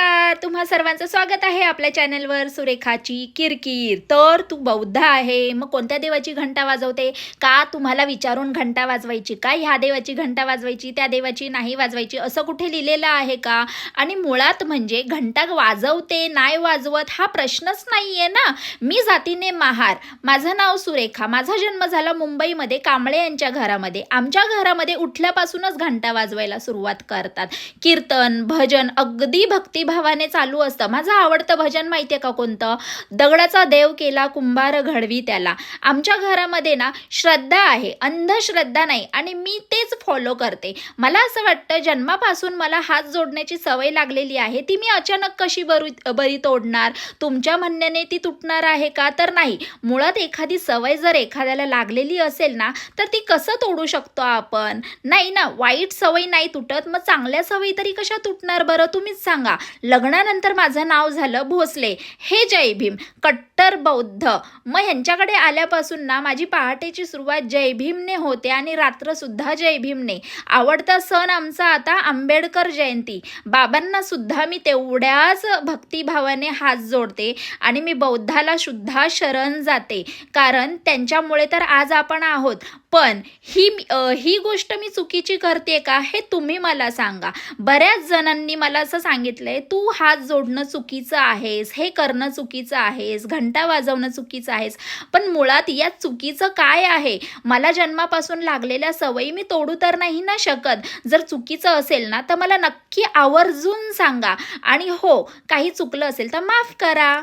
नमस्कार, तुम्हा सर्वांचं स्वागत आहे आपल्या चॅनलवर सुरेखाची किरकिर। तर तू बौद्ध आहे, मग कोणत्या देवाची घंटा वाजवते का? तुम्हाला विचारून घंटा वाजवायची का? ह्या देवाची घंटा वाजवायची, त्या देवाची नाही वाजवायची, असं कुठे लिहिलेलं आहे का? आणि मुळात म्हणजे घंटा वाजवते नाही वाजवत हा प्रश्नच नाहीये ना। मी जातीने महार, माझं नाव सुरेखा, माझा जन्म झाला मुंबईमध्ये कांबळे यांच्या घरामध्ये। आमच्या घरामध्ये उठल्यापासूनच घंटा वाजवायला सुरुवात करतात। कीर्तन भजन अगदी भक्तिभावाने चालू असतं। माझं आवडतं भजन माहितीये का कोणतं? दगडाचा देव केला कुंभार घडवी त्याला। आमच्या घरामध्ये ना श्रद्धा आहे, अंधश्रद्धा नाही, आणि मी तेच फॉलो करते। मला असं वाटतं जन्मापासून मला हात जोडण्याची सवय लागलेली आहे, ती मी अचानक कशी बरी तोडणार? तुमच्या म्हणण्याने ती तुटणार आहे का? तर नाही। मुळात एखादी सवय जर एखाद्याला लागलेली असेल ना, तर ती कसं तोडू शकतो आपण? नाही ना, वाईट सवय नाही तुटत, मग चांगल्या सवयी तरी कशा तुटणार बरं? तुम्हीच सांगा। लग्नानंतर माझं नाव झालं भोसले, हे जय भीम, कट्टर बौद्ध। मग ह्यांच्याकडे आल्यापासून ना माझी पहाटेची सुरुवात जय भीमने होते आणि रात्र सुद्धा जय भीमने। आवडता सण आमचा आता आंबेडकर जयंती। बाबांना सुद्धा मी तेवढ्याच भक्तिभावाने हात जोडते आणि मी बौद्धाला सुद्धा शरण जाते, कारण त्यांच्यामुळे तर आज आपण आहोत। पण ही गोष्ट मी चुकीची करते का हे तुम्ही मला सांगा। बऱ्याच जणांनी मला असं सांगितलंय, तू हात जोडणं चुकीचं आहेस, हे करणं चुकीचं आहेस, घंटा वाजवणं चुकीचं आहेस। पण मुळात यात चुकीचं काय आहे? मला जन्मापासून लागलेल्या सवयी मी तोडू तर नाही ना शकत। जर चुकीचं असेल ना तर मला नक्की आवर्जून सांगा, आणि हो काही चुकलं असेल तर माफ करा।